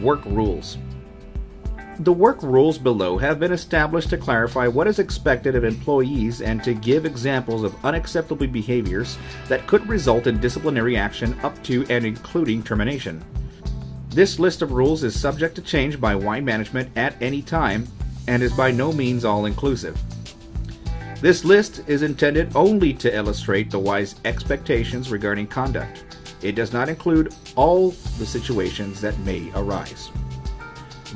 Work rules. The work rules below have been established to clarify what is expected of employees and to give examples of unacceptable behaviors that could result in disciplinary action up to and including termination. This list of rules is subject to change by Y management at any time and is by no means all-inclusive. This list is intended only to illustrate the Y's expectations regarding conduct. It does not include all the situations that may arise.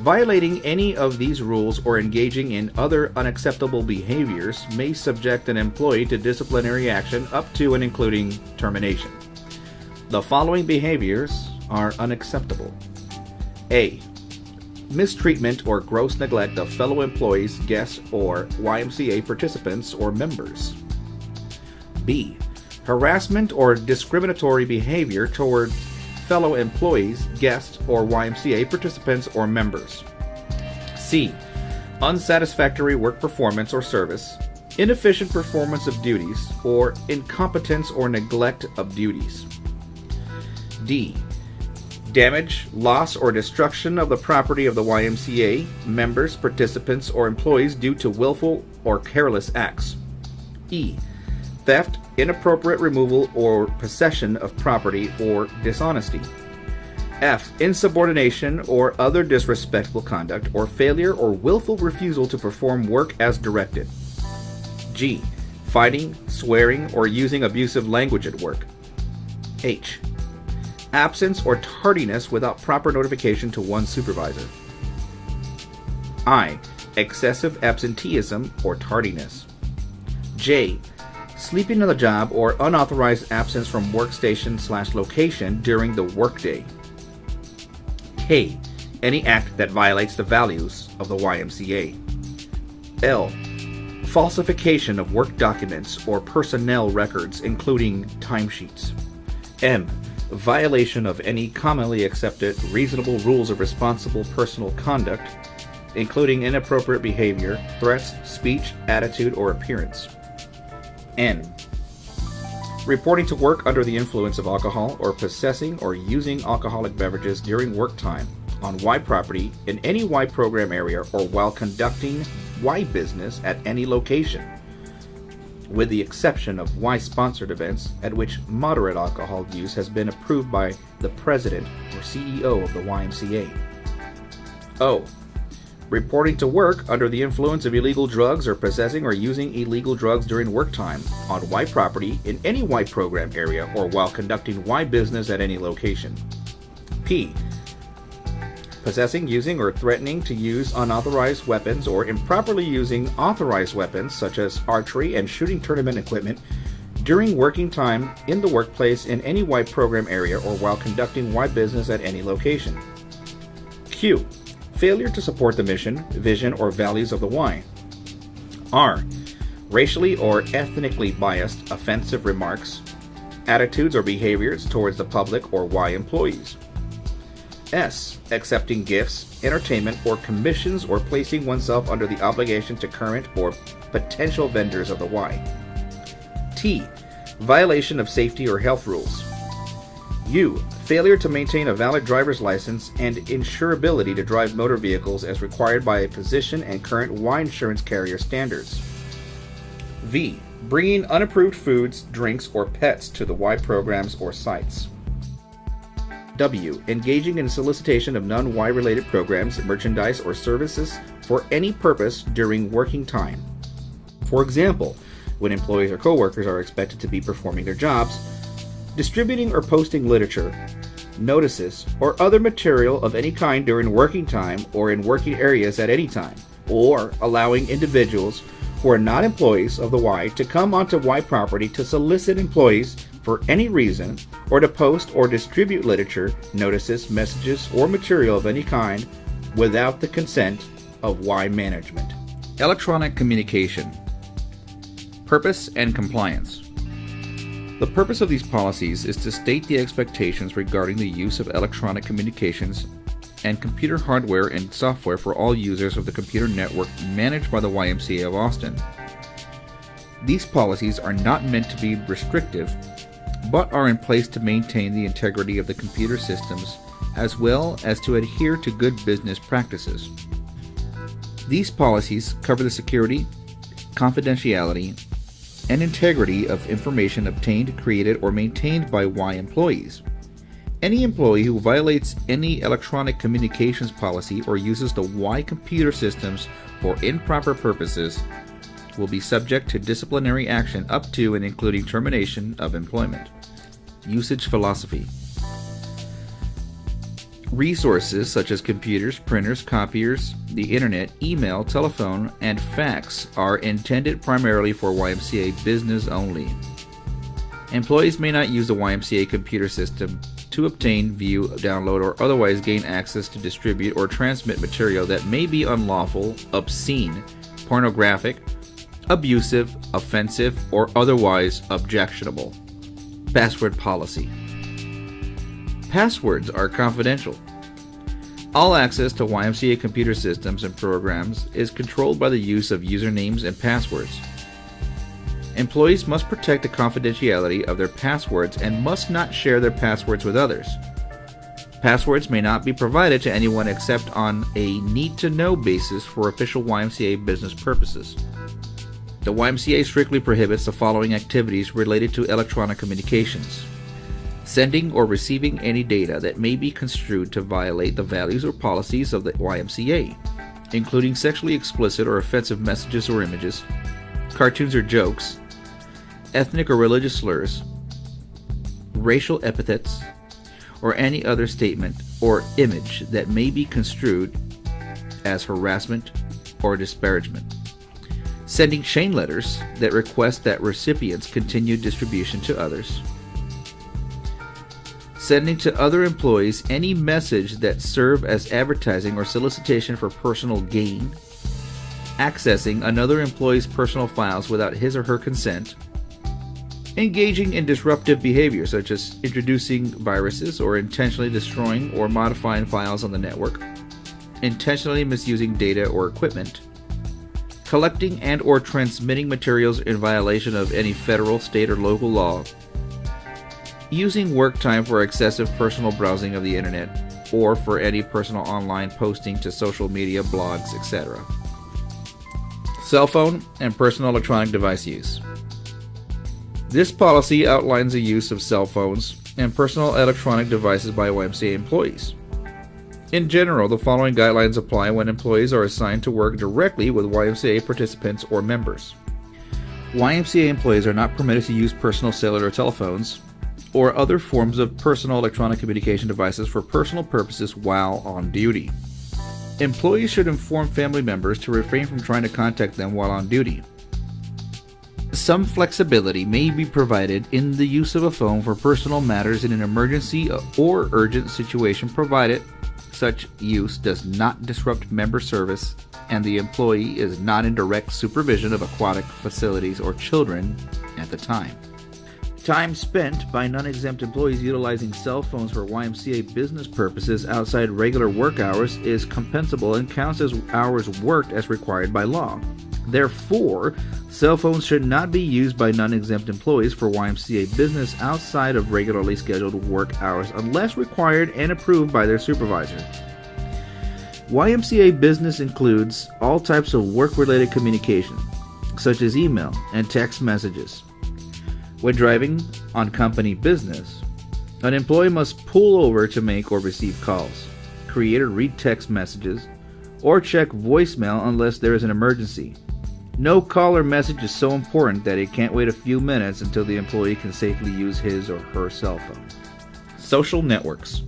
Violating any of these rules or engaging in other unacceptable behaviors may subject an employee to disciplinary action up to and including termination. The following behaviors are unacceptable. A. Mistreatment or gross neglect of fellow employees, guests, or YMCA participants or members. B. Harassment or discriminatory behavior towards fellow employees, guests, or YMCA participants or members. C. Unsatisfactory work performance or service, inefficient performance of duties, or incompetence or neglect of duties. D. Damage, loss, or destruction of the property of the YMCA, members, participants, or employees due to willful or careless acts. E. Theft, inappropriate removal or possession of property, or dishonesty. F. Insubordination or other disrespectful conduct, or failure or willful refusal to perform work as directed. G. Fighting, swearing, or using abusive language at work. H. Absence or tardiness without proper notification to one's supervisor. I. Excessive absenteeism or tardiness. J. Sleeping on the job or unauthorized absence from workstation/location during the workday. K. Any act that violates the values of the YMCA. L. Falsification of work documents or personnel records, including timesheets. M. Violation of any commonly accepted reasonable rules of responsible personal conduct, including inappropriate behavior, threats, speech, attitude, or appearance. N. Reporting to work under the influence of alcohol or possessing or using alcoholic beverages during work time on Y property in any Y program area or while conducting Y business at any location, with the exception of Y-sponsored events at which moderate alcohol use has been approved by the President or CEO of the YMCA. O. Reporting to work under the influence of illegal drugs or possessing or using illegal drugs during work time on Y property in any Y program area or while conducting Y business at any location. P. Possessing, using, or threatening to use unauthorized weapons or improperly using authorized weapons such as archery and shooting tournament equipment during working time in the workplace in any Y program area or while conducting Y business at any location. Q. Failure to support the mission, vision, or values of the Y. R. Racially or ethnically biased offensive remarks, attitudes, or behaviors towards the public or Y employees. S. Accepting gifts, entertainment, or commissions or placing oneself under the obligation to current or potential vendors of the Y. T. Violation of safety or health rules. U. Failure to maintain a valid driver's license and insurability to drive motor vehicles as required by a position and current Y insurance carrier standards. V. Bringing unapproved foods, drinks, or pets to the Y programs or sites. W. Engaging in solicitation of non-Y related programs, merchandise, or services for any purpose during working time. For example, when employees or coworkers are expected to be performing their jobs, distributing or posting literature, notices, or other material of any kind during working time or in working areas at any time, or allowing individuals who are not employees of the Y to come onto Y property to solicit employees for any reason, or to post or distribute literature, notices, messages, or material of any kind without the consent of Y management. Electronic communication. Purpose and compliance. The purpose of these policies is to state the expectations regarding the use of electronic communications and computer hardware and software for all users of the computer network managed by the YMCA of Austin. These policies are not meant to be restrictive, but are in place to maintain the integrity of the computer systems as well as to adhere to good business practices. These policies cover the security, confidentiality, and integrity of information obtained, created, or maintained by Y employees. Any employee who violates any electronic communications policy or uses the Y computer systems for improper purposes will be subject to disciplinary action up to and including termination of employment. Usage philosophy. Resources such as computers, printers, copiers, the internet, email, telephone, and fax are intended primarily for YMCA business only. Employees may not use the YMCA computer system to obtain, view, download, or otherwise gain access to distribute or transmit material that may be unlawful, obscene, pornographic, abusive, offensive, or otherwise objectionable. Password policy. Passwords are confidential. All access to YMCA computer systems and programs is controlled by the use of usernames and passwords. Employees must protect the confidentiality of their passwords and must not share their passwords with others. Passwords may not be provided to anyone except on a need-to-know basis for official YMCA business purposes. The YMCA strictly prohibits the following activities related to electronic communications: sending or receiving any data that may be construed to violate the values or policies of the YMCA, including sexually explicit or offensive messages or images, cartoons or jokes, ethnic or religious slurs, racial epithets, or any other statement or image that may be construed as harassment or disparagement. Sending chain letters that request that recipients continue distribution to others. Sending to other employees any message that serve as advertising or solicitation for personal gain. Accessing another employee's personal files without his or her consent. Engaging in disruptive behavior such as introducing viruses or intentionally destroying or modifying files on the network. Intentionally misusing data or equipment. Collecting and or transmitting materials in violation of any federal, state, or local law. Using work time for excessive personal browsing of the internet or for any personal online posting to social media, blogs, etc. Cell phone and personal electronic device use. This policy outlines the use of cell phones and personal electronic devices by YMCA employees. In general, the following guidelines apply when employees are assigned to work directly with YMCA participants or members. YMCA employees are not permitted to use personal cellular telephones or other forms of personal electronic communication devices for personal purposes while on duty. Employees should inform family members to refrain from trying to contact them while on duty. Some flexibility may be provided in the use of a phone for personal matters in an emergency or urgent situation, provided such use does not disrupt member service and the employee is not in direct supervision of aquatic facilities or children at the time. Time spent by non-exempt employees utilizing cell phones for YMCA business purposes outside regular work hours is compensable and counts as hours worked as required by law. Therefore, cell phones should not be used by non-exempt employees for YMCA business outside of regularly scheduled work hours unless required and approved by their supervisor. YMCA business includes all types of work-related communication, such as email and text messages. When driving on company business, an employee must pull over to make or receive calls, create or read text messages, or check voicemail unless there is an emergency. No call or message is so important that it can't wait a few minutes until the employee can safely use his or her cell phone. Social networks.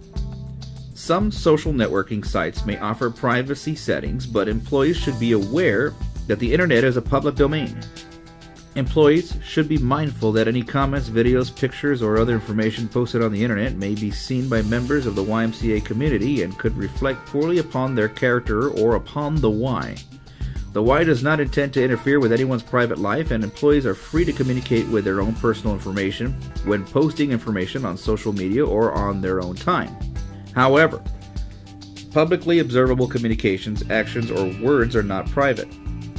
Some social networking sites may offer privacy settings, but employees should be aware that the internet is a public domain. Employees should be mindful that any comments, videos, pictures, or other information posted on the internet may be seen by members of the YMCA community and could reflect poorly upon their character or upon the Y. The Y does not intend to interfere with anyone's private life, and employees are free to communicate with their own personal information when posting information on social media or on their own time. However, publicly observable communications, actions, or words are not private.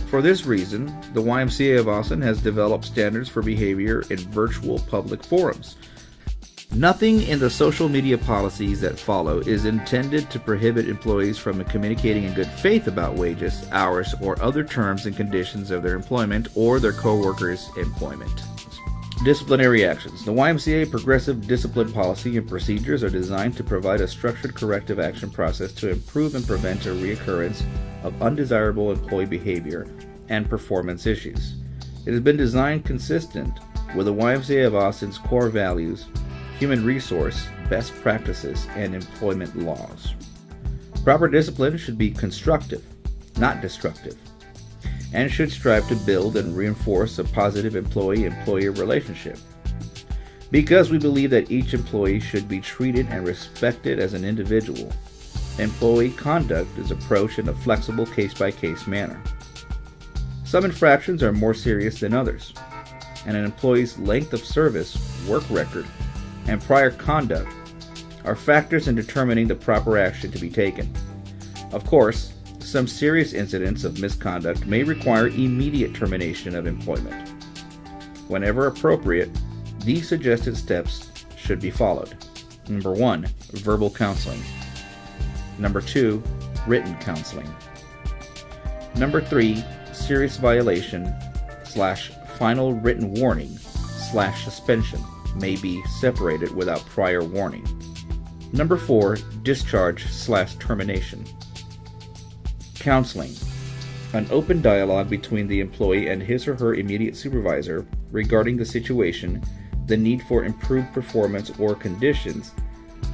For this reason, the YMCA of Austin has developed standards for behavior in virtual public forums. Nothing in the social media policies that follow is intended to prohibit employees from communicating in good faith about wages, hours, or other terms and conditions of their employment or their co-workers' employment. Disciplinary actions. The YMCA Progressive Discipline Policy and procedures are designed to provide a structured corrective action process to improve and prevent a reoccurrence of undesirable employee behavior and performance issues. It has been designed consistent with the YMCA of Austin's core values, human resource, best practices, and employment laws. Proper discipline should be constructive, not destructive, and should strive to build and reinforce a positive employee-employer relationship. Because we believe that each employee should be treated and respected as an individual, employee conduct is approached in a flexible case-by-case manner. Some infractions are more serious than others, and an employee's length of service, work record, and prior conduct are factors in determining the proper action to be taken. Of course, some serious incidents of misconduct may require immediate termination of employment. Whenever appropriate, these suggested steps should be followed. Number 1, verbal counseling. Number 2, written counseling. Number 3, serious violation / final written warning / suspension may be separated without prior warning. Number 4, discharge / termination. Counseling. An open dialogue between the employee and his or her immediate supervisor regarding the situation, the need for improved performance or conditions,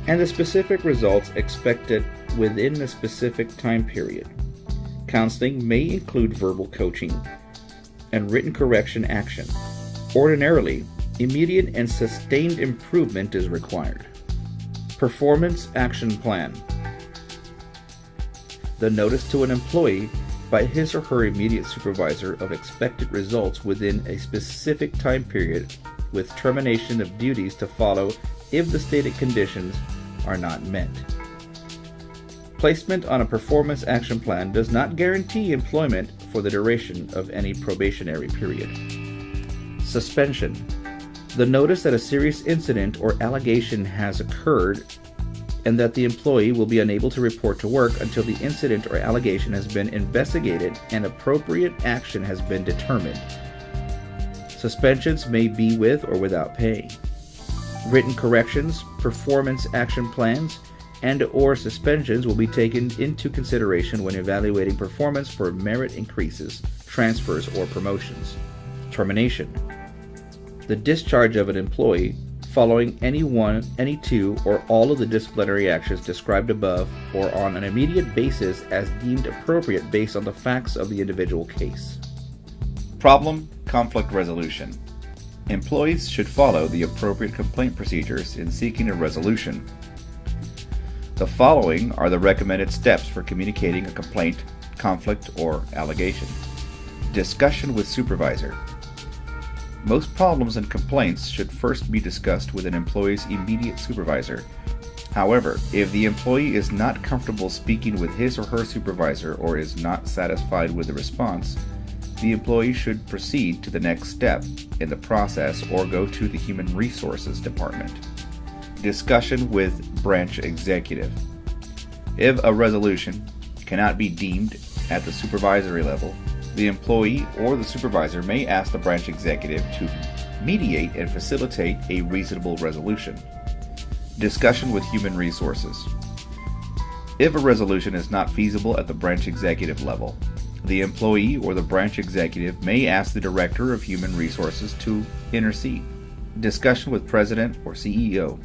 and the specific results expected within the specific time period. Counseling may include verbal coaching and written correction action. Ordinarily, immediate and sustained improvement is required. Performance action plan. The notice to an employee by his or her immediate supervisor of expected results within a specific time period with termination of duties to follow if the stated conditions are not met. Placement on a performance action plan does not guarantee employment for the duration of any probationary period. Suspension. The notice that a serious incident or allegation has occurred and that the employee will be unable to report to work until the incident or allegation has been investigated and appropriate action has been determined. Suspensions may be with or without pay. Written corrections, performance action plans, and/or suspensions will be taken into consideration when evaluating performance for merit increases, transfers, or promotions. Termination. The discharge of an employee following any two, or all of the disciplinary actions described above, or on an immediate basis as deemed appropriate based on the facts of the individual case. Problem conflict resolution. Employees should follow the appropriate complaint procedures in seeking a resolution. The following are the recommended steps for communicating a complaint, conflict, or allegation. Discussion with supervisor. Most problems and complaints should first be discussed with an employee's immediate supervisor. However, if the employee is not comfortable speaking with his or her supervisor or is not satisfied with the response, the employee should proceed to the next step in the process or go to the Human Resources Department. Discussion with branch executive. If a resolution cannot be deemed at the supervisory level, the employee or the supervisor may ask the branch executive to mediate and facilitate a reasonable resolution. Discussion with human resources. If a resolution is not feasible at the branch executive level, the employee or the branch executive may ask the director of human resources to intercede. Discussion with president or CEO.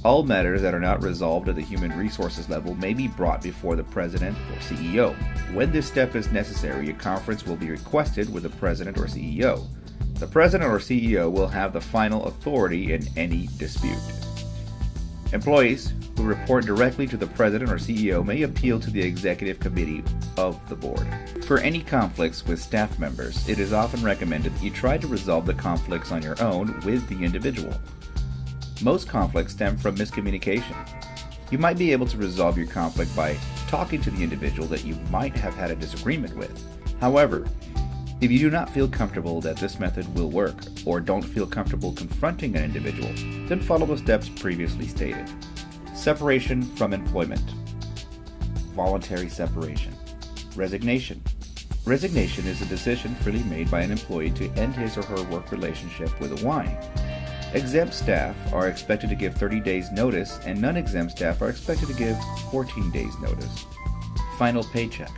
All matters that are not resolved at the human resources level may be brought before the president or CEO. When this step is necessary, a conference will be requested with the president or CEO. The president or CEO will have the final authority in any dispute. Employees who report directly to the president or CEO may appeal to the executive committee of the board. For any conflicts with staff members, it is often recommended that you try to resolve the conflicts on your own with the individual. Most conflicts stem from miscommunication. You might be able to resolve your conflict by talking to the individual that you might have had a disagreement with. However, If you do not feel comfortable that this method will work, or don't feel comfortable confronting an individual, then follow the steps previously stated. Separation from employment. Voluntary separation. Resignation. Resignation is a decision freely made by an employee to end his or her work relationship with a Y. Exempt staff are expected to give 30 days notice, and non-exempt staff are expected to give 14 days notice. Final paycheck.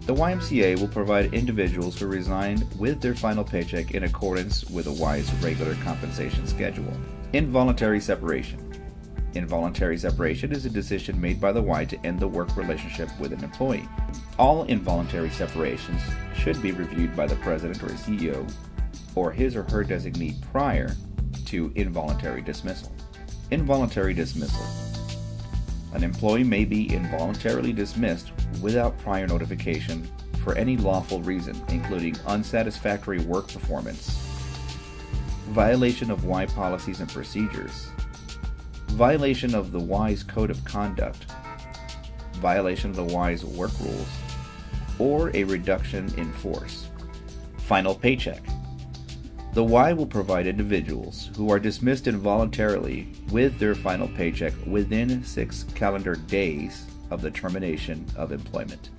The YMCA will provide individuals who resign with their final paycheck in accordance with the Y's regular compensation schedule. Involuntary separation. Involuntary separation is a decision made by the Y to end the work relationship with an employee. All involuntary separations should be reviewed by the president or CEO or his or her designee prior to involuntary dismissal. Involuntary dismissal. An employee may be involuntarily dismissed without prior notification for any lawful reason, including unsatisfactory work performance, violation of Y policies and procedures, violation of the Y's code of conduct, violation of the Y's work rules, or a reduction in force. Final paycheck. The Y will provide individuals who are dismissed involuntarily with their final paycheck within 6 calendar days of the termination of employment.